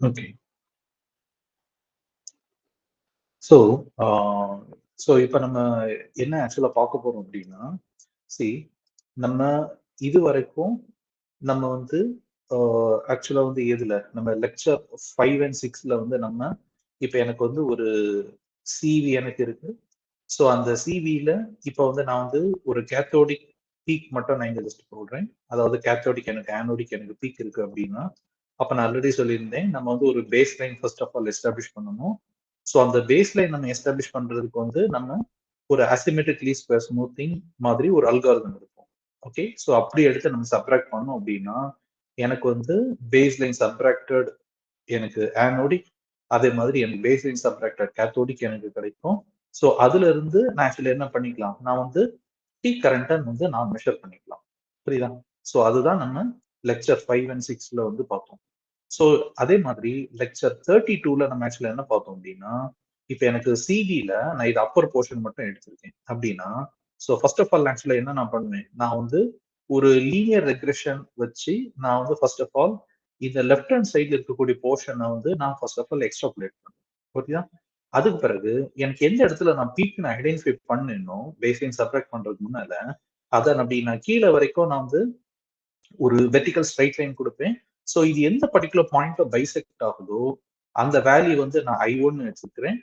Okay. So இப்ப நம்ம என்ன ஆக்சுவலா பார்க்க போறோம் அப்படின்னா, சி நம்ம இதுவரைக்கும் நம்ம வந்து ஆக்சுவலா வந்து எதுல நம்ம லெக்சர் 5 அண்ட் 6ல வந்து நம்ம இப்ப எனக்கு வந்து ஒரு சிவி எனக்கு இருக்கு. ஸோ அந்த சிவில இப்ப வந்து நான் வந்து ஒரு கேத்தோடிக் பீக் மட்டும் நான் இங்க லிஸ்ட் போடுறேன். அதாவது கேத்தோடிக் எனக்கு ஆனோடிக் எனக்கு பீக் இருக்கு அப்படின்னா, அப்ப நான் ஆல்ரெடி சொல்லியிருந்தேன் நம்ம வந்து ஒரு base line first of all establish பண்ணணும். ஸோ அந்த பேஸ் லைன் நம்ம எஸ்டாப்ளிஷ் பண்றதுக்கு வந்து நம்ம ஒரு அசிமெட்ரிக் லீஸ்ட் ஸ்கொயர் ஸ்மூத்திங் மாதிரி ஒரு அல்காரிதம் இருக்கும். ஓகே, ஸோ அப்படி எடுத்து நம்ம சப்ராக்ட் பண்ணோம் அப்படின்னா எனக்கு வந்து பேஸ் லைன் சப்ராக்டட் எனக்கு ஆனோடிக், அதே மாதிரி எனக்கு பேஸ் லைன் சப்ராக்டட் கேத்தோடிக் எனக்கு கிடைக்கும். ஸோ அதுல இருந்து நான் ஆக்சுவலி என்ன பண்ணிக்கலாம், நான் வந்து பீக் கரண்ட்டை வந்து நான் மெஷர் பண்ணிக்கலாம். புரியுதா? ஸோ அதுதான் நம்ம லெக்சர் 5 அண்ட் 6ல வந்து பார்த்தோம். ஸோ அதே மாதிரி லெக்சர் 32ல நம்ம ஆக்சுவலா என்ன பார்த்தோம் அப்படின்னா, இப்ப எனக்கு சிவில நான் இது அப்பர் போர்ஷன் மட்டும் எடுத்திருக்கேன் அப்படின்னா, ஸோ ஃபர்ஸ்ட் ஆஃப் ஆல் ஆக்சுவலா என்ன நான் பண்ணுவேன், நான் வந்து ஒரு லீனியர் ரெக்ரெஷன் வச்சு நான் வந்து ஃபர்ஸ்ட் ஆஃப் ஆல் இந்த லெஃப்ட் ஹேண்ட் சைடுல இருக்கக்கூடிய போர்ஷனை வந்து நான் ஃபர்ஸ்ட் ஆஃப் ஆல் எக்ஸ்ட்ராபுலேட் பண்ணுவேன். ஓகேயா? அதுக்கு பிறகு எனக்கு எந்த இடத்துல நான் பீக் நான் ஐடென்டிஃபை பண்ணணும் பேஸ்லைன் சப்ராக்ட் பண்றதுக்கு முன்னால, அதை அப்படி நான் கீழே வரைக்கும் நான் வந்து ஒரு வெர்டிகல் ஸ்ட்ரைட் லைன் கொடுப்பேன். ஸோ இது எந்த பர்டிகுலர் பாயிண்ட்ல பைசெக்ட் ஆகுதோ அந்த வேல்யூ வந்து நான் I1 எடுத்துக்கிறேன்.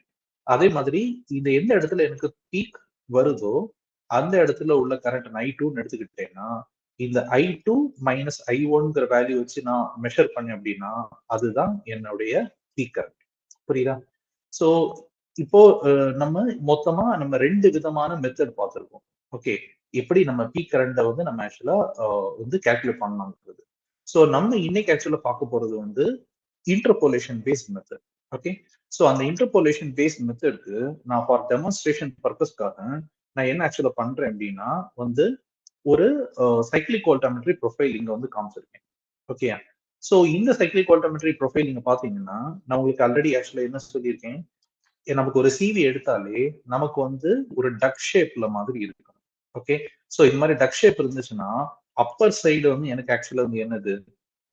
அதே மாதிரி இது எந்த இடத்துல எனக்கு பீக் வருதோ அந்த இடத்துல உள்ள கரண்ட் நான் I2 எடுத்துக்கிட்டேன்னா, இந்த I2 மைனஸ் I1ங்கிற வேல்யூ வச்சு நான் மெஷர் பண்ணேன் அப்படின்னா அதுதான் என்னுடைய பீக் கரண்ட். புரியுதா? ஸோ இப்போ நம்ம மொத்தமா நம்ம 2 விதமான மெத்தட் பார்த்திருக்கோம். ஓகே, எப்படி நம்ம பீக் கரண்ட வந்து நம்ம ஆக்சுவலா வந்து கால்குலேட் பண்ணலாம்ன்றது. ஸோ நம்ம இன்னைக்கு ஆக்சுவலா பார்க்க போறது வந்து interpolation based method. Okay, so அந்த இன்டர்போலேஷன் பேஸ்ட் மெத்தடுக்கு நான் ஃபார் டெமான்ஸ்ட்ரேஷன் பர்பஸ்க்காக நான் என்ன ஆக்சுவலா பண்றேன் அப்படின்னா வந்து ஒரு சைக்ளிக் வோல்டாமெட்ரி ப்ரொஃபைல் இங்க வந்து காமிச்சிருக்கேன். ஓகே, ஸோ இந்த சைக்ளிக் வோல்டாமெட்ரி ப்ரொஃபைல் நீங்க பாத்தீங்கன்னா நான் உங்களுக்கு ஆல்ரெடி ஆக்சுவலா என்ன சொல்லியிருக்கேன், நமக்கு ஒரு சிவி எடுத்தாலே நமக்கு வந்து ஒரு டக் ஷேப்ல மாதிரி இருக்கும். ஓகே, ஸோ இந்த மாதிரி டக் ஷேப் இருந்துச்சுன்னா அப்பர் சைடு வந்து எனக்கு ஆக்சுவலா வந்து என்னது,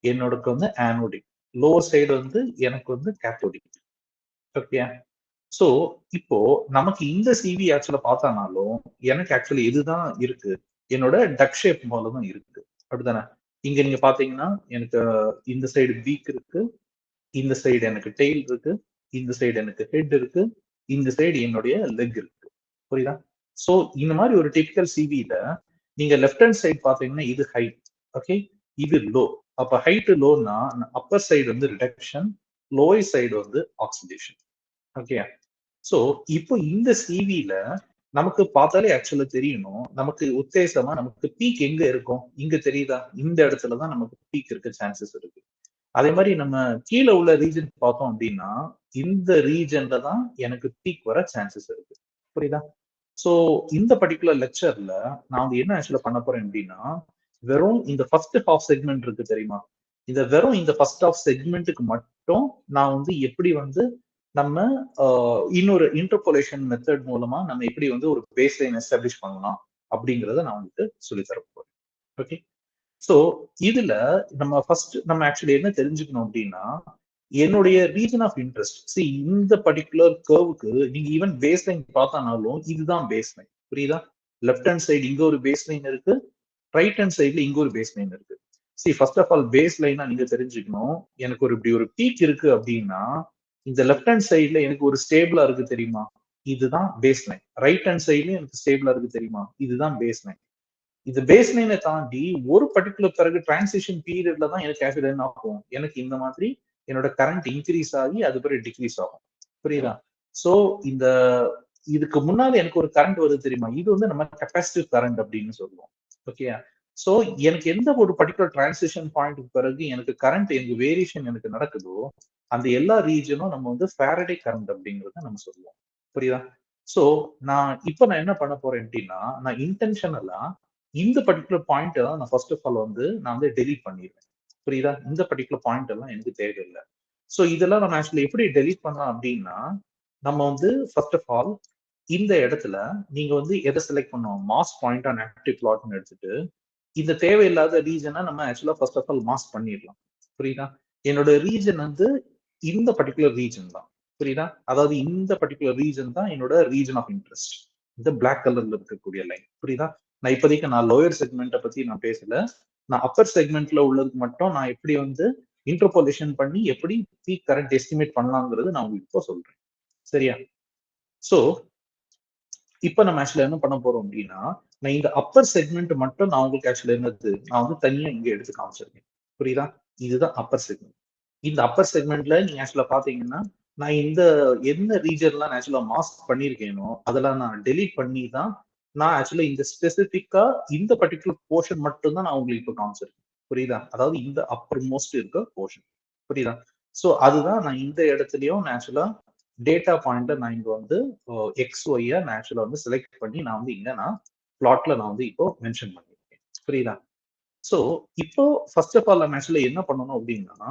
என்னோட வந்து ஆனோடிக், லோவர் சைடு வந்து எனக்கு வந்து கேத்தோடிக். ஓகே, ஸோ இப்போ நமக்கு இந்த சிவி ஆக்சுவலா பார்த்தானாலும் எனக்கு ஆக்சுவலி இதுதான் இருக்கு, என்னோட டக் ஷேப் போல தான் இருக்கு. அப்படிதானே? இங்க நீங்க பாத்தீங்கன்னா எனக்கு இந்த சைடு பீக் இருக்கு, இந்த சைடு எனக்கு டெய்ல் இருக்கு, இந்த சைடு எனக்கு ஹெட் இருக்கு, இந்த சைடு என்னுடைய லெக் இருக்கு. புரியுதா? சோ இந்த மாதிரி ஒரு டிபிக்கல் சிவில நீங்க லெஃப்ட் ஹேண்ட் சைடு பாத்தீங்கன்னா இது ஹைட். ஓகே, இது லோ. அப்ப ஹைட் லோன்னா அப்பர் சைடு வந்து ரிடக்ஷன், லோயர் சைடு வந்து ஆக்சிடேஷன். ஓகே, சோ இப்போ இந்த சிவில நமக்கு பார்த்தாலே ஆக்சுவலா தெரியணும், நமக்கு உத்தேசமா நமக்கு பீக் எங்க இருக்கும், இங்க தெரியுதா, இந்த இடத்துலதான் நமக்கு பீக் இருக்க சான்சஸ் இருக்கு. அதே மாதிரி நம்ம கீழே உள்ள ரீஜன் பார்த்தோம் அப்படின்னா இந்த ரீஜன்ல தான் எனக்கு பீக் வர சான்சஸ் இருக்கு. புரியுதா? சோ இந்த பர்டிகுலர் லெக்சர்ல நான் வந்து என்ன ஆக்சுவலா பண்ண போறேன் அப்படின்னா, வெறும் இந்த ஃபர்ஸ்ட் ஹாஃப் செக்மெண்ட் இருக்கு தெரியுமா, இந்த வெறும் இந்த ஃபர்ஸ்ட் ஹாஃப் செக்மெண்ட்டுக்கு மட்டும் நான் வந்து எப்படி வந்து நம்ம இன்னொரு இன்டர்போலேஷன் மெத்தட் மூலமா நம்ம எப்படி வந்து ஒரு பேஸ் லைன் எஸ்டாப்ளிஷ் பண்ணலாம் அப்படிங்கறத நான் வந்துட்டு சொல்லி தர போறேன். ஓகே, சோ இதுல நம்ம ஃபர்ஸ்ட் நம்ம ஆக்சுவலி என்ன தெரிஞ்சுக்கணும் அப்படின்னா, என்னுடைய ரீஜன் ஆஃப் இன்ட்ரெஸ்ட் இந்த பர்டிகுலர் கர்வுக்கு நீங்க ஈவன் பேஸ் லைன் பார்த்தானாலும் இதுதான் பேஸ் லைன். புரியுதா? லெஃப்ட் ஹேண்ட் சைடு இங்க ஒரு பேஸ் லைன் இருக்கு, ரைட் ஹேண்ட் சைடுல இங்க ஒரு பேஸ் லைன் இருக்கு. ஃபர்ஸ்ட் ஆஃப் ஆல் பேஸ் லைனா நீங்க தெரிஞ்சுக்கணும், எனக்கு ஒரு இப்படி ஒரு பீக் இருக்கு அப்படின்னா இந்த லெஃப்ட் ஹேண்ட் சைடுல எனக்கு ஒரு ஸ்டேபிளா இருக்கு தெரியுமா, இதுதான் பேஸ் லைன். ரைட் ஹேண்ட் சைடுலயும் எனக்கு ஸ்டேபிளா இருக்கு தெரியுமா, இதுதான் பேஸ் லைன். இந்த பேஸ் லைனை தாண்டி ஒரு பர்டிகுலர் பிறகு டிரான்சிஷன் பீரியட்ல தான் எனக்கு ஆக்சுவலி என்ன ஆகும், எனக்கு இந்த மாதிரி என்னோட கரண்ட் இன்க்ரீஸ் ஆகி அது பிறகு டிக்ரீஸ் ஆகும். புரியுதா? சோ இந்த இதுக்கு முன்னாடி எனக்கு ஒரு கரண்ட் வருது தெரியுமா, இது வந்து நம்ம கெப்பாசிட்டிவ் கரண்ட் அப்படின்னு சொல்லுவோம். ஓகே, சோ எனக்கு எந்த ஒரு பர்டிகுலர் டிரான்சிஷன் பாயிண்ட்க்கு பிறகு எனக்கு கரண்ட் எனக்கு வேரியேஷன் எனக்கு நடக்குதோ அந்த எல்லா ரீஜனும் நம்ம வந்து ஃபாரடே கரண்ட் அப்படிங்கறத நம்ம சொல்லுவோம். புரியுதா? சோ நான் என்ன பண்ண போறேன் அப்படின்னா, நான் இன்டென்ஷனலா இந்த பர்டிகுலர் பாயிண்ட் தான் நான் ஃபர்ஸ்ட் ஆஃப் ஆல் வந்து நான் வந்து டெலீட் பண்ணிடுவேன். புரியுதா? இந்த பர்டிகுலர் பாயிண்ட் எல்லாம் எனக்கு தேவையில்லை. சோ இதெல்லாம் நம்ம ஆக்சுவலி எப்படி டெலீட் பண்ணலாம் அப்படின்னா, நம்ம வந்து ஃபர்ஸ்ட் ஆஃப் ஆல் இந்த இடத்துல நீங்க வந்து எதை செலக்ட் பண்ணுவோம், மாஸ் பாயிண்ட் ஆன் ஆக்டிவ் பிளாட்னு எடுத்துட்டு இந்த தேவையில்லாத ரீஜனை நம்ம ஆக்சுவலா ஃபர்ஸ்ட் ஆஃப் ஆல் மாஸ்க் பண்ணிடலாம். புரியுதா? என்னோட ரீஜன் வந்து இந்த பர்டிகுலர் ரீஜன் தான். புரியுதா? அதாவது இந்த பர்டிகுலர் ரீஜன் தான் என்னோட ரீஜன் ஆஃப் இன்ட்ரெஸ்ட். இந்த பிளாக் கலர்ல இருக்கக்கூடிய லைன். புரியுதா? நான் இப்போதைக்கு நான் லோயர் செக்மெண்ட்டை பத்தி நான் பேசல. நான் அப்பர் செக்மெண்ட்ல உள்ளதுக்கு மட்டும் நான் எப்படி வந்து இன்டர்போலேஷன் பண்ணி எப்படி பீக் கரண்ட் எஸ்டிமேட் பண்ணலாங்கிறது நான் உங்களுக்கு இப்போ சொல்றேன். சரியா? சோ இப்ப நம்ம ஆக்சுவலா என்ன பண்ண போறோம் அப்படின்னா, நான் இந்த அப்பர் செக்மெண்ட் மட்டும் நான் உங்களுக்கு ஆக்சுவலா என்னது நான் வந்து தனியா இங்க எடுத்து காமிச்சிருக்கேன். புரியுதா? இதுதான் அப்பர் செக்மெண்ட். இந்த அப்பர் செக்மெண்ட்ல நீங்க ஆக்சுவலா பாத்தீங்கன்னா, நான் இந்த என்ன ரீஜன்லாம் நான் ஆக்சுவலா மாஸ்க் பண்ணியிருக்கேனோ, அதெல்லாம் நான் டெலீட் பண்ணி தான் நான் ஆக்சுவலா இந்த ஸ்பெசிபிக்கா இந்த பர்ட்டிகுலர் போர்ஷன் மட்டும் தான் நான் உங்களுக்கு இப்ப காமிச்சிருக்கேன். புரியுதா? அதாவது இந்த அப்பர் மோஸ்ட் இருக்க போர்ஷன். புரியுதா? சோ அதுதான் நான் இந்த இடத்துலயும் நான் ஆக்சுவலா டேட்டா பாயிண்ட்ல நான் இங்க வந்து எக்ஸ் ஒய்யா நான் ஆக்சுவலா வந்து செலக்ட் பண்ணி நான் வந்து இங்க நான் பிளாட்ல நான் வந்து இப்போ மென்ஷன் பண்ணிருக்கேன். புரியுதா? சோ இப்போ ஃபர்ஸ்ட் ஆஃப் ஆல் நம்ம ஆக்சுவலா என்ன பண்ணணும் அப்படின்னா,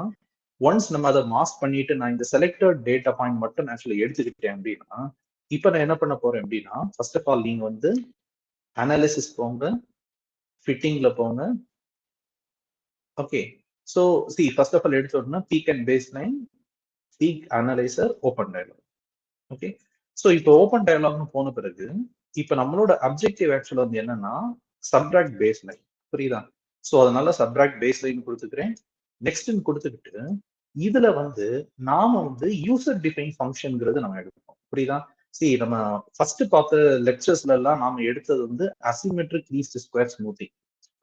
ஒன்ஸ் நம்ம அதை மாஸ்க் பண்ணிட்டு நான் இந்த செலக்டட் டேட்டா பாயிண்ட் மட்டும் நான் ஆக்சுவலா எடுத்துக்கிட்டேன் அப்படின்னா, இப்போ நான் என்ன பண்ண போறேன் அப்படின்னா, ஃபர்ஸ்ட் ஆஃப் ஆல் நீங்க வந்து அனாலிசிஸ் போங்க, ஃபிட்டிங்ல போங்க. Okay. So see first of all எடுத்த உடனே peak and base line, peak analyser, open dialog. Okay. So இப்போ ஓப்பன் டயலாக்னு போன பிறகு இப்போ நம்மளோட அப்ஜெக்டிவ் ஆக்சுவலா வந்து என்னன்னா சப்ட்ராக்ட் பேஸ் லைன். புரியுதா? சோ அதனால சப்ட்ராக்ட் பேஸ் லைன் கொடுத்துக்கிறேன். நெக்ஸ்ட் கொடுத்துக்கிட்டு இதுல வந்து நாம வந்து யூசர் டிஃபைன் ஃபங்க்ஷன்ங்கிறது நம்ம எடுக்கணும். புரியுதா? சி நம்ம ஃபர்ஸ்ட் பார்த்த லெக்சர்ஸ்ல எல்லாம் நாம எடுத்தது வந்து அசிமெட்ரிக் லீஸ்ட் ஸ்கொயர் ஸ்மூத்திங்.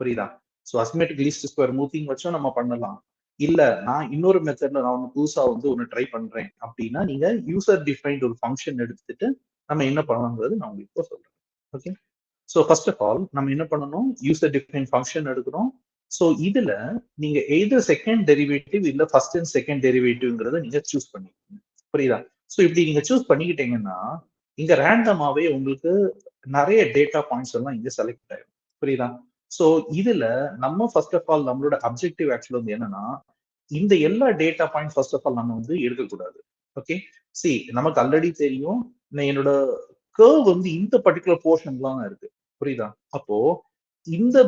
புரியுதா? So asymmetric least square smoothing வச்சும் நம்ம பண்ணலாம். இல்ல நான் இன்னொரு மெத்தட்ல நான் ஒண்ணு புதுசா வந்து ஒண்ணு ட்ரை பண்றேன் அப்படின்னா நீங்க யூசர் டிஃபைன்ட் ஒரு ஃபங்க்ஷன் எடுத்துட்டு நம்ம என்ன பண்ணலாங்கிறது நான் உங்களுக்கு இப்போ சொல்றேன். Okay. So first of all நம்ம என்ன பண்ணணும் யூசர் டிஃபைன் ஃபங்க்ஷன் எடுக்கிறோம். ஸோ இதுல நீங்க எய்தர் செகண்ட் டெரிவேட்டிவ் இல்ல ஃபர்ஸ்ட் அண்ட் செகண்ட் டெரிவேட்டிவ்ங்கிறத நீங்க சூஸ் பண்ணிக்கோங்க. புரியுதா? ஸோ இப்படி நீங்க சூஸ் பண்ணிக்கிட்டீங்கன்னா இங்க ரேண்டமாவே உங்களுக்கு நிறைய டேட்டா பாயிண்ட்ஸ் எல்லாம் இங்க செலக்ட் ஆயிடும். புரியுதா? ஸோ இதுல நம்ம ஃபர்ஸ்ட் ஆஃப் ஆல் நம்மளோட அப்ஜெக்டிவ் ஆக்சுவல் வந்து என்னன்னா இந்த எல்லா data point first of all நம்ம வந்து எடுக்கக்கூடாது. ஓகே. சி நமக்கு ஆல்ரெடி தெரியும் என்னோட கர்வ் வந்து இந்த பர்டிகுலர் போர்ஷன்லாம் இருக்கு. புரியுதா? அப்போ இந்த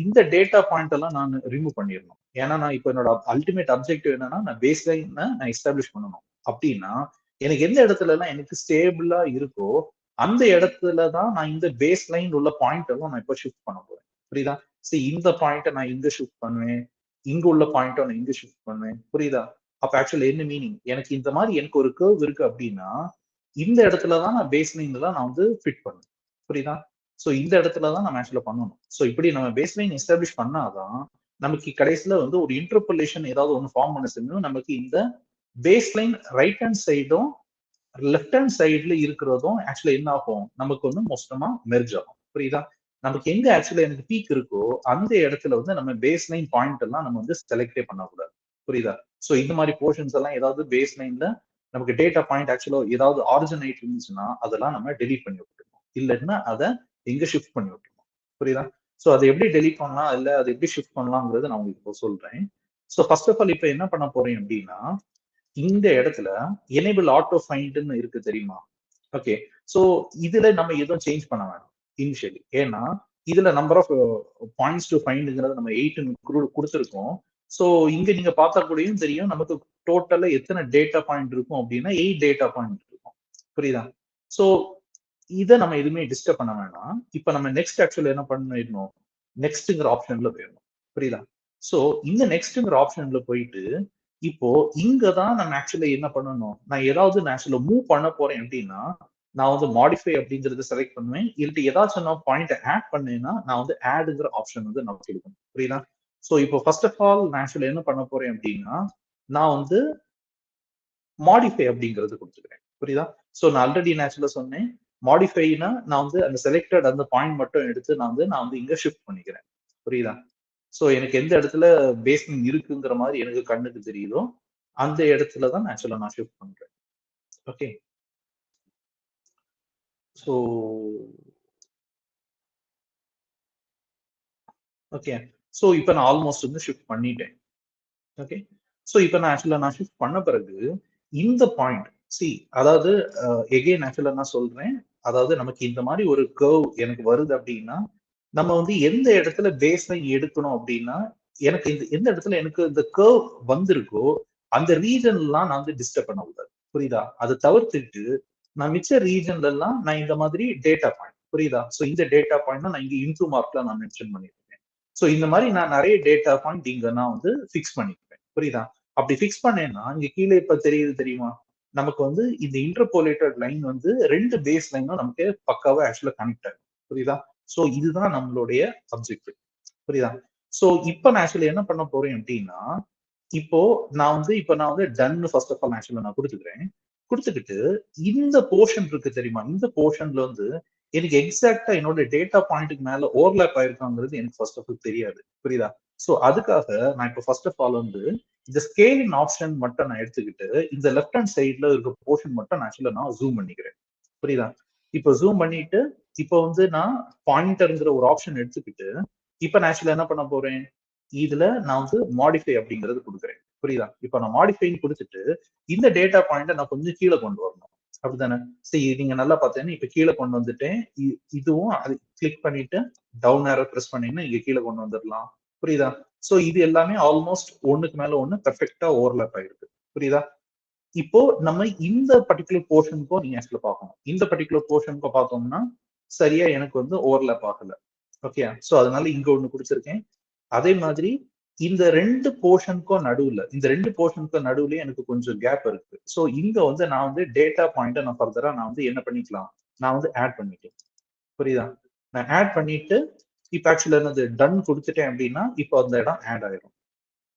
இந்த டேட்டா பாயிண்ட் எல்லாம் நான் ரிமூவ் பண்ணிடணும். ஏன்னா நான் இப்போ என்னோட அல்டிமேட் அப்ஜெக்டிவ் என்னன்னா நான் பேஸ் லைன் நான் எஸ்டாப்ளிஷ் பண்ணணும். அப்படின்னா எனக்கு எந்த இடத்துல எல்லாம் எனக்கு ஸ்டேபிளா இருக்கோ அந்த இடத்துல தான் நான் இந்த பேஸ் லைன் உள்ள பாயிண்ட் எல்லாம் நான் இப்போ ஷிஃப்ட் பண்ண போறேன். புரியுதா? சி இந்த பாயிண்ட்டை நான் இங்க ஷிஃப்ட் பண்ணுவேன். இங்க உள்ள பாயிண்ட்டை நான் இங்க ஷிஃப்ட் பண்ணுவேன். புரியுதா? அப்ப ஆக்சுவலி என்ன மீனிங் எனக்கு இந்த மாதிரி எனக்கு ஒரு கர்வ் இருக்கு அப்படின்னா இந்த இடத்துல தான் நான் பேஸ் லைன்ல தான் நான் வந்து ஃபிட் பண்ணுவேன். புரியுதா? சோ இந்த இடத்துல தான் நம்ம ஆக்சுவலா பண்ணணும். சோ இப்படி நம்ம பேஸ் லைன் எஸ்டாப்ளிஷ் பண்ணாதான் நமக்கு கடைசியில வந்து ஒரு இன்டர்போலேஷன் ஏதாவது ஒன்று ஃபார்ம் பண்ண செஞ்சு நமக்கு இந்த பேஸ் லைன் ரைட் ஹேண்ட் சைடும் லெஃப்ட் ஹேண்ட் சைடுல இருக்கிறதும் ஆக்சுவலா என்ன ஆகும் நமக்கு வந்து மொத்தமா மெர்ஜ் ஆகும். புரியுதா? நமக்கு எங்க ஆக்சுவலா எனக்கு பீக் இருக்கோ அந்த இடத்துல வந்து நம்ம பேஸ் லைன் பாயிண்ட் எல்லாம் நம்ம வந்து செலக்டே பண்ணக்கூடாது. புரியுதா? சோ இந்த மாதிரி போர்ஷன்ஸ் எல்லாம் ஏதாவது பேஸ் லைன்ல நமக்கு டேட்டா பாயிண்ட் ஆக்சுவலா ஏதாவது ஆரிஜினேட் இருந்துச்சுன்னா அதெல்லாம் நம்ம டெலீட் பண்ணி விட்டுருக்கோம். இல்லைன்னா அதை எங்க ஷிஃப்ட் பண்ணி விட்டுருக்கோம். புரியுதா? சோ அதை எப்படி டெலீட் பண்ணலாம் இல்ல அதை எப்படி ஷிஃப்ட் பண்ணலாம்ங்கிறது நான் உங்களுக்கு இப்போ சொல்றேன். சோ ஃபர்ஸ்ட் ஆஃப் ஆல் இப்ப என்ன பண்ண போறேன் அப்படின்னா இந்த இடத்துல எனேபிள் ஆட்டோ ஃபைண்ட்னு இருக்கு தெரியுமா? ஓகே. சோ இதுல நம்ம எதுவும் சேஞ்ச் பண்ண வேணாம் இனிஷியலி. ஏன்னா இதுல நம்பர் ஆஃப் பாயிண்ட்ஸ் டு ஃபைண்ட்ங்கிறது நம்ம 8 கொடுத்துருக்கோம். சோ இங்க நீங்க பார்த்தா கூடயும் தெரியும் நமக்கு டோட்டலா எத்தனை டேட்டா பாயிண்ட் இருக்கும் அப்படின்னா 8 டேட்டா பாயிண்ட் இருக்கும். புரியுதா? சோ இதை நம்ம எதுவுமே டிஸ்டர்ப் பண்ண வேணாம். இப்ப நம்ம நெக்ஸ்ட் ஆக்சுவல் என்ன பண்ணிடணும் நெக்ஸ்ட்ங்கிற ஆப்ஷன்ல போயிடணும். புரியுதா? சோ இந்த நெக்ஸ்ட்ங்கிற ஆப்ஷன்ல போயிட்டு இப்போ இங்கதான் நம்ம ஆக்சுவலி என்ன பண்ணணும் நான் ஏதாவது நான் ஆக்சுவலா மூவ் பண்ண போறேன் அப்படின்னா நான் வந்து மாடிஃபை அப்படிங்கறத செலக்ட் பண்ணுவேன். இல்லட்டு ஏதாச்சும் நான் பாயிண்ட் ஆட் பண்ணேன்னா நான் வந்து ஆடுங்கிற ஆப்ஷன் வந்து நான் கொடுக்கணும். புரியுதா? சோ இப்போ ஃபர்ஸ்ட் ஆஃப் ஆல் நான் ஆக்சுவலி என்ன பண்ண போறேன் அப்படின்னா நான் வந்து மாடிஃபை அப்படிங்கிறது கொடுத்துக்கிறேன். புரியுதா? சோ நான் ஆல்ரெடி நேச்சுரலா சொன்னேன் மாடிஃபைனா நான் வந்து அந்த செலக்டட் அந்த பாயிண்ட் மட்டும் எடுத்து நான் வந்து இங்க ஷிஃப்ட் பண்ணிக்கிறேன். புரியுதா? சோ எனக்கு எந்த இடத்துல பேஸ்மெண்ட் இருக்குங்கிற மாதிரி எனக்கு கண்ணுக்கு தெரியுதோ அந்த இடத்துல தான் ஆக்சுவலா நான் ஷிஃப்ட் பண்றேன். ஓகே. So okay. சோ இப்போ நான் ஆல்மோஸ்ட் வந்து ஷிஃப்ட் பண்ணிட்டேன். ஓகே. சோ இப்போ நான் ஆக்சுவலா நான் ஷிஃப்ட் பண்ண பிறகு இந்த பாயிண்ட் சி அதாவது எகைன் ஆக்சுவலா நான் சொல்றேன். அதாவது நமக்கு இந்த மாதிரி ஒரு கர்வ் எனக்கு வருது அப்படின்னா நம்ம வந்து எந்த இடத்துல பேஸ் லைன் எடுக்கணும் அப்படின்னா எனக்கு இந்த எந்த இடத்துல எனக்கு இந்த கர்வ் வந்திருக்கோ அந்த ரீஜன்லாம் நான் வந்து டிஸ்டர்ப் பண்ண கூடாது. புரியுதா? அதை தவிர்த்துட்டு நான் மிச்ச ரீஜன்ல எல்லாம் நான் இந்த மாதிரி டேட்டா பாயிண்ட், புரியுதா? சோ இந்த டேட்டா பாயிண்ட் நான் இங்க இன்டூ மார்க்ல நான் மென்ஷன் பண்ணிருக்கேன். சோ இந்த மாதிரி நான் நிறைய டேட்டா பாயிண்ட் இங்க நான் வந்து பிக்ஸ் பண்ணிருக்கேன். புரியுதா? அப்படி பிக்ஸ் பண்ணேன்னா இங்க கீழே இப்ப தெரியுது தெரியுமா? நமக்கு வந்து இந்த இன்டர்போலேட்டட் லைன் வந்து 2 பேஸ் லைனும் நமக்கு பக்காவா ஆக்சுவலா கனெக்ட் ஆகும். புரியுதா? சோ இதுதான் நம்மளுடைய அப்ஜெக்டிவ். புரியுதா? சோ இப்ப நான் ஆக்சுவலி என்ன பண்ண போறேன் அப்படின்னா, இப்போ நான் வந்து டன் ஃபர்ஸ்ட் ஆஃப் ஆல் ஆக்சுவலா நான் கொடுத்துக்கிறேன். கொடுத்துக்கிட்டு இந்த போர்ஷன் இருக்கு தெரியுமா? இந்த போர்ஷன்ல வந்து எனக்கு எக்ஸாக்டா என்னோட டேட்டா பாயிண்ட்டுக்கு மேல ஓவர்லாப் ஆயிருக்காங்கிறது எனக்கு ஃபர்ஸ்ட் ஆஃப் ஆல் தெரியாது. புரியுதா? சோ அதுக்காக நான் இப்போ ஃபர்ஸ்ட் ஆஃப் ஆல் வந்து இந்த ஸ்கேலிங் ஆப்ஷன் மட்டும் நான் எடுத்துக்கிட்டு இந்த லெஃப்ட் ஹேண்ட் சைட்ல இருக்க போர்ஷன் மட்டும் நான் ஆக்சுவலா நான் ஜூம் பண்ணிக்கிறேன். புரியுதா? இப்போ ஜூம் பண்ணிட்டு இப்போ வந்து நான் பாயிண்டர்ங்கிற ஒரு ஆப்ஷன் எடுத்துக்கிட்டு இப்போ நான் ஆக்சுவலா என்ன பண்ண போறேன்? இதுல நான் வந்து மாடிஃபை அப்படிங்கிறது கொடுக்குறேன். புரியுதா? இப்போ நான் மாடிஃபைன்னு கொடுத்துட்டு இந்த டேட்டா பாயிண்ட நான் கொஞ்சம் கீழே கொண்டு வரணும். அப்படித்தானே? சரி, நீங்க நல்லா பார்த்தீங்கன்னா இப்ப கீழே கொண்டு வந்துட்டேன். இதுவும் அது கிளிக் பண்ணிட்டு டவுன் ஏரோ பிரஸ் பண்ணீங்கன்னா இங்க கீழே கொண்டு வந்துடலாம். புரியுதா? சோ இது எல்லாமே ஆல்மோஸ்ட் ஒண்ணுக்கு மேல ஒண்ணு பெர்ஃபெக்ட்டா ஓவர்லாப் ஆயிருக்கு. புரியுதா? இப்போ நம்ம இந்த பர்டிகுலர் போர்ஷனுக்கும் நீங்க ஆக்சுவலா பார்க்கணும். இந்த பர்டிகுலர் போர்ஷனுக்கும் பார்த்தோம்னா சரியா எனக்கு வந்து ஓவர்லாப் ஆகல. ஓகே. சோ அதனால இங்க ஒண்ணு குடிச்சிருக்கேன். அதே மாதிரி இந்த 2 போர்ஷனுக்கும் நடுவுல இந்த 2 போர்ஷனுக்கும் நடுவுலயே எனக்கு கொஞ்சம் கேப் இருக்கு. சோ இங்க வந்து நான் வந்து டேட்டா பாயிண்ட நான் ஃபர்தரா நான் வந்து என்ன பண்ணிக்கலாம்? நான் வந்து ஆட் பண்ணிக்கலாம். புரியுதா? நான் ஆட் பண்ணிட்டு இப்ப ஆக்சுவலா என்னது டன் கொடுத்துட்டேன் அப்படின்னா இப்போ அந்த இடம் ஆட் ஆயிரும்.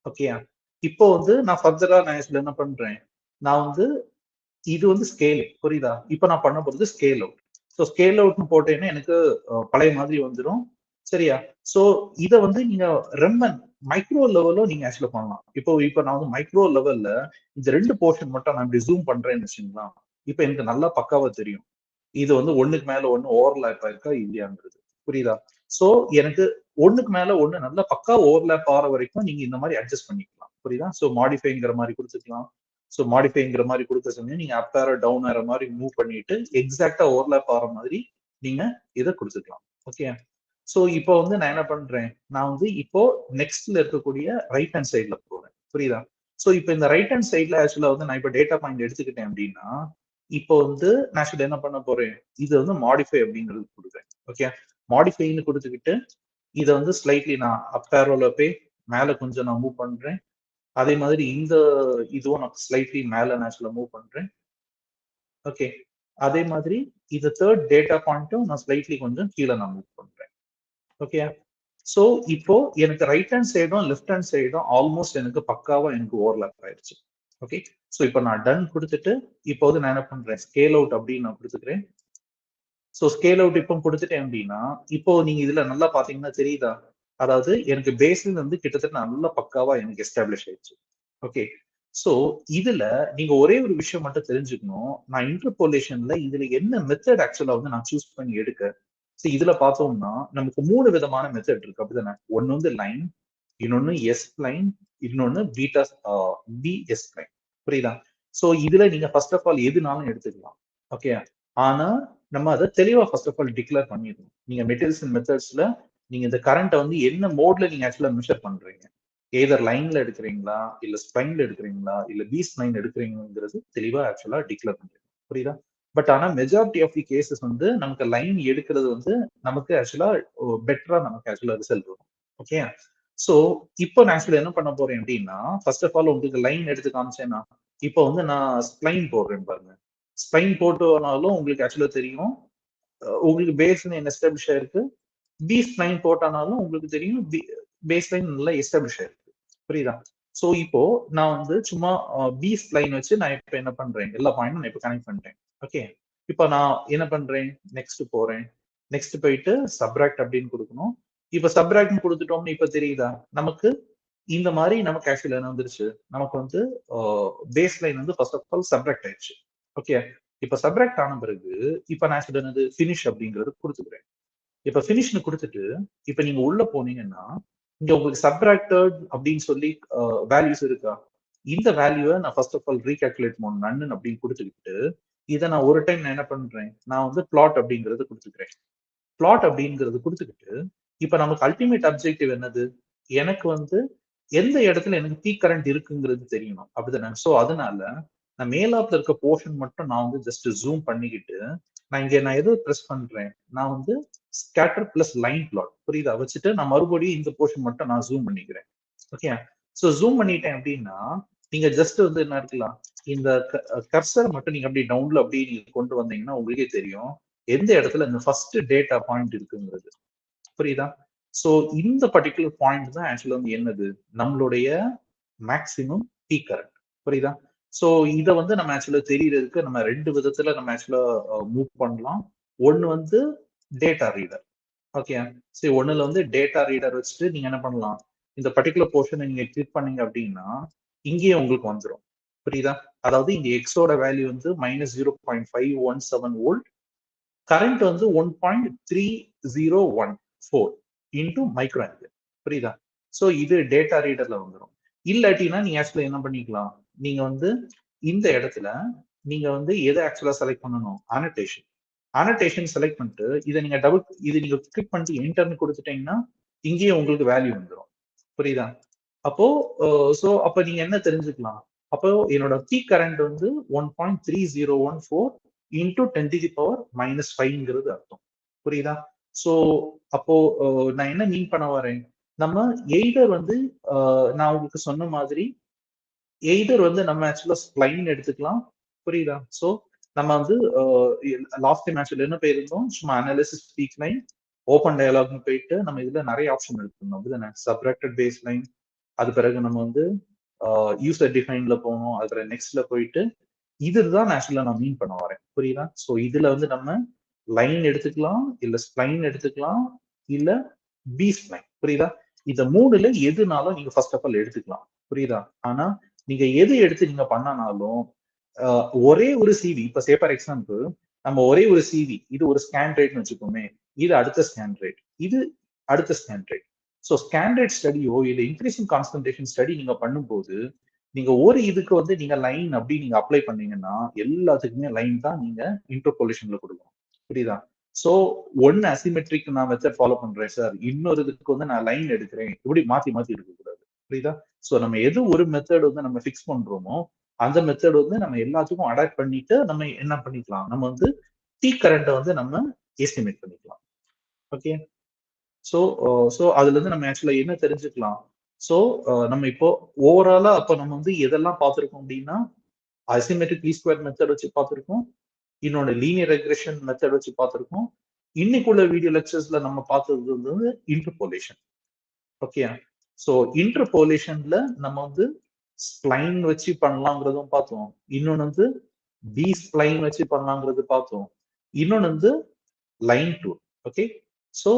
ஓகேயா? இப்போ வந்து நான் ஃபர்தரா நான் ஆக்சுவலா என்ன பண்றேன்? நான் வந்து இது வந்து ஸ்கேல், புரியுதா? இப்ப நான் பண்ண போறது ஸ்கேல் அவுட். ஸோ ஸ்கேல் அவுட்னு போட்டேன்னா எனக்கு பழைய மாதிரி வந்துடும். சரியா? ஸோ இத வந்து நீங்க ரொம்ப மைக்ரோ லெவலும் நீங்க ஆக்சுவலா பண்ணலாம். இப்போ நான் வந்து மைக்ரோ லெவல்ல இந்த 2 போர்ஷன் மட்டும் நான் இப்படி ஜூம் பண்றேன்னு வச்சுங்களா, இப்ப எனக்கு நல்லா பக்காவா தெரியும். இது வந்து ஒண்ணுக்கு மேல ஒண்ணு ஓவர்லாப் ஆயிருக்கா இல்லையான்றது. புரியுதா? சோ எனக்கு ஒண்ணுக்கு மேல ஒண்ணு நல்லா பக்கா ஓவர்லாப் ஆற வரைக்கும் நீங்க இந்த மாதிரி அட்ஜஸ்ட் பண்ணிக்கலாம். புரியுதா? சோ மாடிஃபைங்கிற மாதிரி கொடுத்துக்கலாம். சோ மாடிஃபைங்கிற மாதிரி கொடுத்த சமயம் நீங்க அப் ஏரோ டவுன் ஏரோ மாதிரி மூவ் பண்ணிட்டு எக்ஸாக்டா ஓவர்லாப் ஆற மாதிரி நீங்க இதை கொடுத்துக்கலாம். ஓகே. சோ இப்போ வந்து நான் என்ன பண்றேன்? நான் வந்து இப்போ நெக்ஸ்ட்ல இருக்கக்கூடிய ரைட் ஹேண்ட் சைட்ல போறேன். புரியுதா? சோ இப்போ இந்த ரைட் ஹேண்ட் சைட்ல ஆக்சுவலா வந்து நான் இப்போ டேட்டா பாயிண்ட் எடுத்துக்கிட்டேன் அப்படின்னா இப்போ வந்து நான் ஆக்சுவலி என்ன பண்ண போறேன்? இது வந்து மாடிஃபை அப்படிங்கிறது கொடுக்குறேன். ஓகே. மாடிஃபைன்னு கொடுத்துக்கிட்டு இதை வந்து ஸ்லைட்லி நான் அப் ஏரோல போய் மேல கொஞ்சம் நான் மூவ் பண்றேன். அதே மாதிரி இந்த இதுவும் நான் ஸ்லைட்லி மேல நேச்சுரலா மூவ் பண்றேன். ஓகே. அதே மாதிரி இந்த தேர்ட் டேட்டா பாயிண்ட்டும் நான் ஸ்லைட்லி கொஞ்சம் கீழே நான் மூவ் பண்றேன். ஓகே. சோ இப்போ எனக்கு ரைட் ஹேண்ட் சைடும் லெஃப்ட் ஹேண்ட் சைடும் ஆல்மோஸ்ட் எனக்கு பக்காவா எனக்கு ஓவர்லாப் ஆயிடுச்சு. ஓகே. சோ இப்போ நான் டன் கொடுத்துட்டு இப்போ வந்து நான் என்ன பண்றேன்? ஸ்கேல் அவுட் அப்படின்னு நான் கொடுத்துக்கிறேன். சோ ஸ்கேல் அவுட் இப்போ கொடுத்துட்டேன் அப்படின்னா இப்போ நீங்க இதுல நல்லா பாத்தீங்கன்னா தெரியுதா? அதாவது எனக்கு பேஸ்ல வந்து கிட்டத்தட்ட நல்லா பக்காவா எனக்கு எஸ்டாப்ளிஷ் ஆயிடுச்சு. ஓகே. சோ இதுல நீங்க ஒரே ஒரு விஷயம் மட்டும் தெரிஞ்சுக்கணும். நான் இன்டர்போலேஷன்ல இதுல என்ன மெத்தட் ஆக்சுவலா வந்து நான் சூஸ் பண்ணி எடுக்க. இதுல பார்த்தோம்னா நமக்கு 3 விதமான மெத்தட் இருக்கு. அப்படிதானே? ஒன்னு வந்து லைன், இன்னொன்னு எஸ் லைன், இன்னொன்னு பீட்டா பிஎஸ் லைன். புரியுதா? சோ இதுல நீங்க ஃபர்ஸ்ட் ஆஃப் ஆல் எதுனாலும் எடுத்துக்கலாம். ஓகே. ஆனா நம்ம அதை தெளிவா ஃபர்ஸ்ட் ஆஃப் ஆல் டிக்ளேர் பண்ணிடணும். நீங்க மெட்டீரியல்ஸ் அண்ட் மெத்தட்ஸ்ல நீங்க இந்த கரண்ட்டை வந்து என்ன மோட்ல நீங்க ஆக்சுவலா மெஷர் பண்றீங்க? ஏதர் லைன்ல எடுக்கிறீங்களா, இல்ல ஸ்ப்ளைன்ல எடுக்கிறீங்களா, இல்ல பி ஸ்ப்ளைன் எடுக்கிறீங்கிறது தெளிவா ஆக்சுவலா டிக்ளேர் பண்றீங்க. புரியுதா? பட் ஆனா மெஜாரிட்டி ஆஃப் தி கேசஸ் வந்து நமக்கு லைன் எடுக்கிறது வந்து நமக்கு ஆக்சுவலா பெட்டரா நமக்கு ஆக்சுவலா ரிசல்ட் வரும். ஓகே. சோ இப்போ நான் ஆக்சுவலா என்ன பண்ண போறேன் அப்படின்னா ஃபர்ஸ்ட் ஆஃப் ஆல் உங்களுக்கு லைன் எடுத்து காமிச்சேன்னா இப்போ வந்து நான் ஸ்ப்ளைன் போடுறேன் பாருங்க. ஸ்ப்ளைன் போட்டோனாலும் உங்களுக்கு ஆக்சுவலா தெரியும். உங்களுக்கு பேஸ் என்ன எஸ்டாப்ளிஷ் ஆயிருக்கு. பி ஸ்ப்ளைன் போட்டானாலும் உங்களுக்கு தெரியும் பேஸ் லைன் நல்லா எஸ்டாப்ளிஷ் ஆயிருக்கு. புரியுதா? சோ இப்போ நான் வந்து சும்மா பி ஸ்ப்ளைன் வச்சு நான் இப்ப என்ன பண்றேன்? எல்லா பாயிண்டும் நான் இப்ப கனெக்ட் பண்ணிட்டேன். ஓகே. இப்ப நான் என்ன பண்றேன்? நெக்ஸ்ட் போறேன். நெக்ஸ்ட் போயிட்டு சப்ராக்ட் அப்படின்னு கொடுக்கணும். இப்ப சப்ராக்ட் கொடுத்துட்டோம்னு இப்ப தெரியுதா? நமக்கு இந்த மாதிரி நமக்கு ஆக்சுவலா என்ன வந்துருச்சு? நமக்கு வந்து பேஸ் லைன் வந்து ஃபர்ஸ்ட் ஆஃப் ஆல் சப்ராக்ட் ஆயிடுச்சு. ஓகே. இப்ப சப்ராக்ட் ஆன பிறகு இப்ப நான் ஆக்சுவலா என்னது ஃபினிஷ் அப்படிங்கிறது கொடுத்துக்கிறேன். இப்ப ஃபினிஷ்னு கொடுத்துட்டு இப்ப நீங்க உள்ள போனீங்கன்னா இங்க உங்களுக்கு சப்ராக்டட் அப்படின்னு சொல்லி வேல்யூஸ் இருக்கா? இந்த வேல்யூவை நான் ஃபர்ஸ்ட் ஆஃப் ஆல் ரீகால்குலேட் பண்ணணும் நன்னு அப்படின்னு கொடுத்துக்கிட்டு இதை நான் ஒரு டைம் நான் என்ன பண்றேன்? நான் வந்து பிளாட் அப்படிங்கிறது கொடுத்துக்கிறேன். பிளாட் அப்படிங்கிறது கொடுத்துக்கிட்டு இப்ப நமக்கு அல்டிமேட் அப்ஜெக்டிவ் என்னது? எனக்கு வந்து எந்த இடத்துல எனக்கு பீக் கரண்ட் இருக்குங்கிறது தெரியணும், அப்படிதானே? சோ அதனால நான் மேலாப்ல இருக்க போர்ஷன் மட்டும் நான் வந்து ஜஸ்ட் ஜூம் பண்ணிக்கிட்டு நான் எது பிரஸ் பண்றேன், நான் வந்து ஸ்கேட்டர் பிளஸ் லைன் பிளாட் புரியுதா வச்சுட்டு நான் மறுபடியும் இந்த போர்ஷன் மட்டும் நான் ஜூம் பண்ணிக்கிறேன். ஓகே, சோ ஜூம் பண்ணிட்டேன் அப்படின்னா நீங்க ஜஸ்ட் வந்து என்ன இருக்கலாம், இந்த கர்சர் மட்டும் நீங்க அப்படி டவுன்ல அப்படியே நீங்க கொண்டு வந்தீங்கன்னா உங்களுக்கே தெரியும் எந்த இடத்துல இந்த ஃபர்ஸ்ட் டேட்டா பாயிண்ட் இருக்குங்கிறது. புரியுதா? சோ இந்த பர்டிகுலர் பாயிண்ட் தான் ஆக்சுவலா வந்து என்னது, நம்மளுடைய மேக்ஸிமம் பீக் கரண்ட். புரியுதா? சோ இத வந்து நம்ம ஆக்சுவலா தெரியறதுக்கு நம்ம ரெண்டு விதத்துல நம்ம ஆக்சுவலா மூவ் பண்ணலாம். ஒன்னு வந்து டேட்டா ரீடர். ஓகே, சரி, ஒண்ணுல வந்து டேட்டா ரீடர் வச்சுட்டு நீங்க என்ன பண்ணலாம், இந்த பர்டிகுலர் போர்ஷனை நீங்க கிளிக் பண்ணீங்க அப்படின்னா இங்கேயே உங்களுக்கு வந்துடும். புரியுதா? அதாவது இங்க எக்ஸோட வேல்யூ வந்து -0.517 வோல்ட், கரண்ட் வந்து 1.3014 இன்டூ மைக்ரோ ஆம்பியர். புரியுதா? சோ இது டேட்டா ரீடர்ல வந்துடும். இல்லாட்டினா நீங்க ஆக்சுவலா என்ன பண்ணிக்கலாம், நீங்க வந்து இந்த இடத்துல நீங்க வந்து எதை ஆக்சுவலா செலக்ட் பண்ணணும், அனோடேஷன். அனோடேஷன் செலக்ட் பண்ணிட்டு இதை நீங்க கிளிக் பண்ணிட்டு என்டர்னு கொடுத்துட்டீங்கன்னா இங்கேயே உங்களுக்கு வேல்யூ வந்துடும். புரியுதா? அப்போ சோ அப்ப நீங்க என்ன தெரிஞ்சுக்கலாம், அப்போ என்னோட பீக் கரண்ட் வந்து 1.3014 இன்டூ 10⁻⁻5ங்கிறது அர்த்தம். புரியுதா? சோ அப்போ நான் என்ன மீன் பண்ண வரேன், நம்ம எய்தர் வந்து நான் உங்களுக்கு சொன்ன மாதிரி எய்தர் வந்து நம்ம ஆக்சுவலா ஸ்ப்ளைன் எடுத்துக்கலாம். புரியுதா? சோ நம்ம வந்து லாஸ்ட் டைம் ஆக்சுவலா என்ன போயிருந்தோம், சும்மா அனாலிசிஸ் பீக் லைன் ஓப்பன் டயலாக்னு போயிட்டு நம்ம இதுல நிறைய ஆப்ஷன் எடுத்திருந்தோம். அப்படிதானே? சப்ராக்டட் பேஸ் லைன், அது பிறகு நம்ம வந்து யூசர் டிஃபைன்ல போனோம், அதுல நெக்ஸ்ட்ல போயிட்டு இதுதான் ஆக்சுவலா நான் மீன் பண்ண வரேன். புரியுதா? சோ இதுல வந்து நம்ம லைன் எடுத்துக்கலாம், இல்ல ஸ்ப்ளைன் எடுத்துக்கலாம், இல்ல பி ஸ்ப்ளைன். புரியுதா? இந்த மூணுல எதுனாலும் நீங்க ஃபர்ஸ்ட் ஆஃப் ஆல் எடுத்துக்கலாம். புரியுதா? ஆனா நீங்க எது எடுத்து நீங்க பண்ணனாலும் ஒரே ஒரு சிவி, இப்ப சே ஃபார் எக்ஸாம்பிள் நம்ம ஒரே ஒரு சிவி, இது ஒரு ஸ்கேன் ரேட்னு வச்சுக்கோமே, இது அடுத்த ஸ்கேன் ரேட், இது அடுத்த scan rate. So scan rate ஸ்டடியோ இல்ல இன்க்ரீசிங் கான்சன்ட்ரேஷன் ஸ்டடி நீங்க பண்ணும்போது நீங்க ஒரு இதுக்கு வந்து நீங்க லைன் அப்படி நீங்க அப்ளை பண்ணீங்கன்னா எல்லாத்துக்குமே லைன் தான் நீங்க இன்டர்போலேஷன்ல கொடுக்கணும். புரியுதா? சோ ஒன்னு அசிமெட்ரிக் நான் மெத்தட் ஃபாலோ பண்றேன் சார், இன்னொரு இதுக்கு வந்து நான் லைன் எடுக்கிறேன், இப்படி மாத்தி மாத்தி இருக்கக்கூடாது. புரியுதா? சோ நம்ம எது ஒரு மெத்தட் வந்து நம்ம ஃபிக்ஸ் பண்றோமோ அந்த மெத்தட் வந்து நம்ம எல்லாத்துக்கும் அடாப்ட் பண்ணிட்டு நம்ம என்ன பண்ணிக்கலாம், நம்ம வந்து பீக் கரண்ட்டை வந்து நம்ம எஸ்டிமேட் பண்ணிக்கலாம். ஓகே, சோ சோ அதுல இருந்து நம்ம ஆக்சுவலா என்ன தெரிஞ்சுக்கலாம், சோ நம்ம இப்போ ஓவராலா அப்ப நம்ம வந்து எதெல்லாம் பார்த்திருக்கோம் அப்படின்னா அசிமெட்ரிக் லீஸ்ட் ஸ்கொயர் மெத்தட் வச்சு பார்த்திருக்கோம், இன்னொன்னு லீனியர் ரெக்ரெஷன் மெத்தட் வச்சு பார்த்திருக்கோம், இன்னைக்குள்ள வீடியோ லெக்சர்ஸ்ல நம்ம பார்த்தது வந்து இன்டர்போலேஷன். ஓகே, சோ இன்டர்போலேஷன்ல நம்ம வந்து ஸ்ப்ளைன் வச்சு பண்ணலாங்கிறதும் பார்த்தோம், இன்னொன்னு வந்து பி ஸ்ப்ளைன் வச்சு பண்ணலாங்கிறது பார்த்தோம், இன்னொன்னு வந்து line tool. Okay, so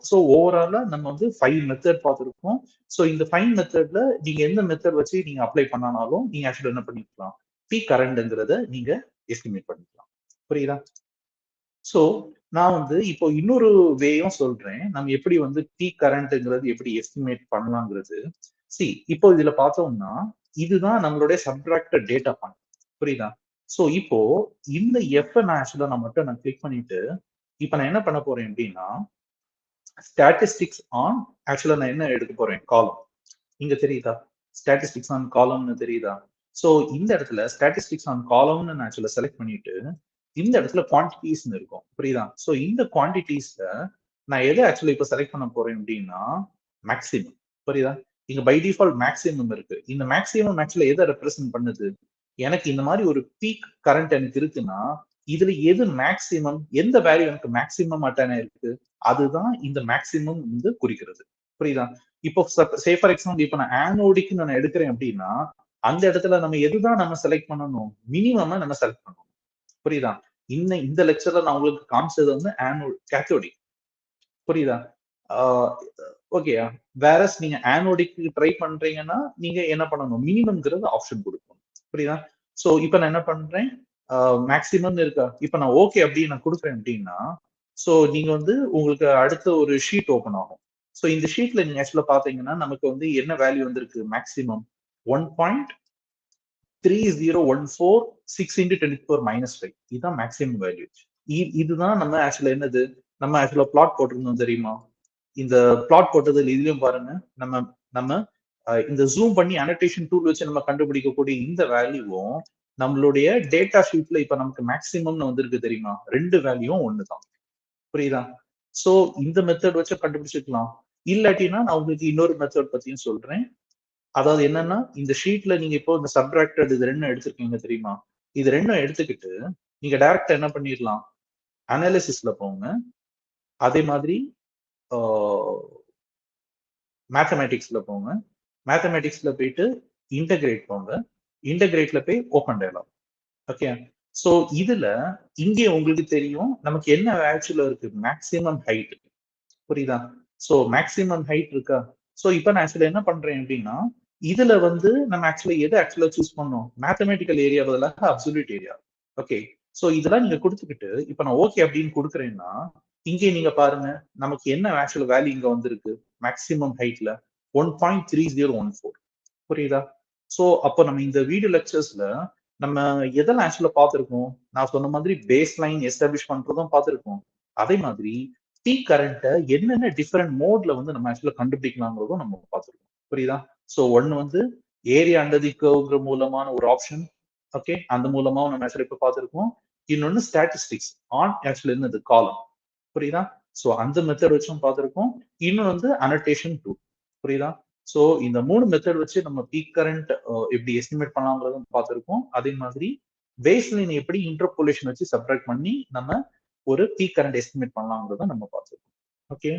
so ஓவராலா நம்ம வந்து 5 மெத்தட் பார்த்திருக்கோம். சோ இந்த 5 மெத்தட்ல நீங்க எந்த மெத்தட் வச்சு நீங்க அப்ளை பண்ணாலும் நீங்க ஆக்சுவலா என்ன பண்ணிக்கலாம், பீக் கரண்ட்ங்கிறத நீங்க எஸ்டிமேட் பண்ணிக்கலாம். புரியுதா? சோ நான் வந்து இப்போ இன்னொரு வேயும் சொல்றேன், நம்ம எப்படி வந்து பீக் கரண்ட்ங்கிறது எப்படி எஸ்டிமேட் பண்ணலாங்கிறது. இப்போ இதுல பார்த்தோம்னா இதுதான் நம்மளுடைய சப்ட்ராக்டட் டேட்டா பாயிண்ட். புரியுதா? சோ இப்போ இந்த எஃப் நான் ஆக்சுவலா நான் கிளிக் பண்ணிட்டு இப்போ நான் என்ன பண்ண போறேன் அப்படின்னா ஸ்டாட்டிஸ்டிக்ஸ் ஆன், ஆக்சுவலா நான் என்ன எடுக்க போறேன், காலம். இங்க தெரியுதா ஸ்டாட்டிஸ்டிக்ஸ் ஆன் காலம்னு தெரியுதா? சோ இந்த இடத்துல ஸ்டாட்டிஸ்டிக்ஸ் ஆன் காலம்னு நான் ஆக்சுவலா செலக்ட் பண்ணிட்டு இந்த இடத்துல குவான்டிட்டிஸ்னு இருக்கும். புரியுதா? சோ இந்த குவான்டிட்டிஸ்ல நான் எதை ஆக்சுவலா இப்ப செலக்ட் பண்ண போறேன் அப்படின்னா மேக்ஸிமம். புரியுதா? இங்க பை டிஃபால்ட் மேக்ஸிமம் இருக்கு. இந்த மேக்ஸிமம் ஆக்சுவலா எதை ரெப்ரசென்ட் பண்ணுது, எனக்கு இந்த மாதிரி ஒரு பீக் கரண்ட் எனக்கு இருக்குன்னா இதுல எது மேக்ஸிமம், எந்த வேல்யூ எனக்கு மேக்ஸிமம் அட்டான இருக்கு, அதுதான் இந்த மேக்ஸிமம் வந்து குறிக்கிறது. புரியுதா? இப்போ சே ஃபார் எக்ஸாம்பிள் இப்போ நான் ஆனோடிக் நான் எடுக்கிறேன் அப்படின்னா அந்த இடத்துல நம்ம எதுதான் நம்ம செலக்ட் பண்ணணும், மினிமம் நம்ம செலக்ட் பண்ணணும். புரியுதா? இந்த லெக்சர்ல நான் உங்களுக்கு காமிச்சது வந்து கேத்தோடிக். புரியுதா? ஓகே, வேறஸ் நீங்க ஆனோடிக் ட்ரை பண்றீங்கன்னா நீங்க என்ன பண்ணணும், மினிமம்ங்கிறது ஆப்ஷன் கொடுக்கணும். புரியுதா? சோ இப்போ நான் என்ன பண்றேன், மேக்ஸிமம் இருக்கா, இப்போ நான் ஓகே அப்படி நான் கொடுக்குறேன் அப்படின்னா சோ நீங்க வந்து உங்களுக்கு அடுத்த ஒரு ஷீட் ஓபன் ஆகும். சோ இந்த ஷீட்ல நீங்க ஆக்சுவலா பாத்தீங்கன்னா நமக்கு வந்து என்ன வேல்யூ வந்திருக்கு, மேக்ஸிமம் 1.30146 into 10⁻⁻5. இதுதான் மேக்ஸிமம் வேல்யூ. இதுதான் நம்ம ஆக்சுவலா என்னது, நம்ம ஆக்சுவலா பிளாட் போட்டிருந்தோம் தெரியுமா? இந்த பிளாட் போட்டதுல இதுலயும் பாருங்க, நம்ம நம்ம இந்த ஜூம் பண்ணி அனோடேஷன் டூல் வச்சு நம்ம கண்டுபிடிக்கக்கூடிய இந்த வேல்யூவும் நம்மளுடைய டேட்டா ஷீட்ல இப்ப நமக்கு மேக்சிமம்னு வந்திருக்கு தெரியுமா, ரெண்டு வேல்யூவும் ஒண்ணுதான். புரியுதா? சோ இந்த மெத்தட் வச்சு கண்டுபிடிச்சிக்கலாம். இல்லாட்டினா நான் உங்களுக்கு இன்னொரு மெத்தட் பத்தியும் சொல்றேன். அதாவது என்னன்னா, இந்த ஷீட்ல நீங்க இப்போ இந்த சப்ட்ராக்டட் இது ரெண்டும் எடுத்திருக்கீங்க தெரியுமா, இது ரெண்டும் எடுத்துக்கிட்டு நீங்க டைரக்டா என்ன பண்ணிடலாம், அனாலிசிஸ்ல போங்க. அதே மாதிரி மேத்தமேட்டிக்ஸ்ல போங்க. மேத்தமேட்டிக்ஸ்ல போயிட்டு இன்டகிரேட் போங்க. இன்டகிரேட்ல போய் ஓப்பன் டயலாக். ஓகே. சோ இதுல இங்கே உங்களுக்கு தெரியும் நமக்கு என்ன ஆக்சுவலா இருக்கு, மேக்ஸிமம் ஹைட். புரியுதா? சோ மேக்ஸிமம் ஹைட் இருக்கா? சோ இப்ப நான் ஆக்சுவலா என்ன பண்றேன் அப்படின்னா, இதுல வந்து நம்ம ஆக்சுவலா எதை ஆக்சுவலா சூஸ் பண்ணோம், மேத்தமேட்டிக்கல் ஏரியா பதிலாக அப்சல்யூட் ஏரியா. ஓகே. சோ இதெல்லாம் நீங்க கொடுத்துக்கிட்டு இப்ப நான் ஓகே அப்படின்னு கொடுக்குறேன்னா, இங்கே நீங்க பாருங்க நமக்கு என்ன ஆக்சுவல் வேல்யூ இங்க வந்திருக்கு, மேக்ஸிமம் ஹைட்ல 1.3014. புரியுதா? சோ அப்ப நம்ம இந்த வீடியோ லெக்சர்ஸ்ல நம்ம எதெல்லாம் ஆக்சுவலா பார்த்திருக்கோம், நான் சொன்ன மாதிரி பேஸ் லைன் எஸ்டாப்ளிஷ் பண்றதும் பார்த்திருக்கோம். அதே மாதிரி பீக் கரண்ட என்னென்ன டிஃபரெண்ட் மோட்ல வந்து நம்ம ஆக்சுவலா கண்டுபிடிக்கலாங்கிறதும் நம்ம பார்த்திருக்கோம். புரியுதா? சோ ஒன்னு வந்து ஏரியா அண்டர் தி கர்வ்ங்கிற மூலமான ஒரு ஆப்ஷன். ஓகே. அந்த மூலமா நம்ம ஆக்சுவலா இப்ப பார்த்திருக்கோம். இன்னொன்னு ஸ்டாட்டிஸ்டிக்ஸ் ஆன் ஆக்சுவலா என்னது காலம். புரியுதா? சோ அந்த மெத்தட் வச்சும் பார்த்திருக்கோம். இன்னொன்னு வந்து அனோடேஷன் டூல். புரியுதா? சோ இந்த 3 மெத்தட் வச்சு நம்ம பீக் கரண்ட் எப்படி எஸ்டிமேட் பண்ணலாங்கிறதும் பார்த்திருக்கோம். அதே மாதிரி பேஸ் லைன் எப்படி இன்டர்போலேஷன் வச்சு சப்ட்ராக்ட் பண்ணி நம்ம ஒரு பீக் கரண்ட் எஸ்டிமேட் பண்ணலாங்கிறத நம்ம பார்த்திருக்கோம். ஓகே.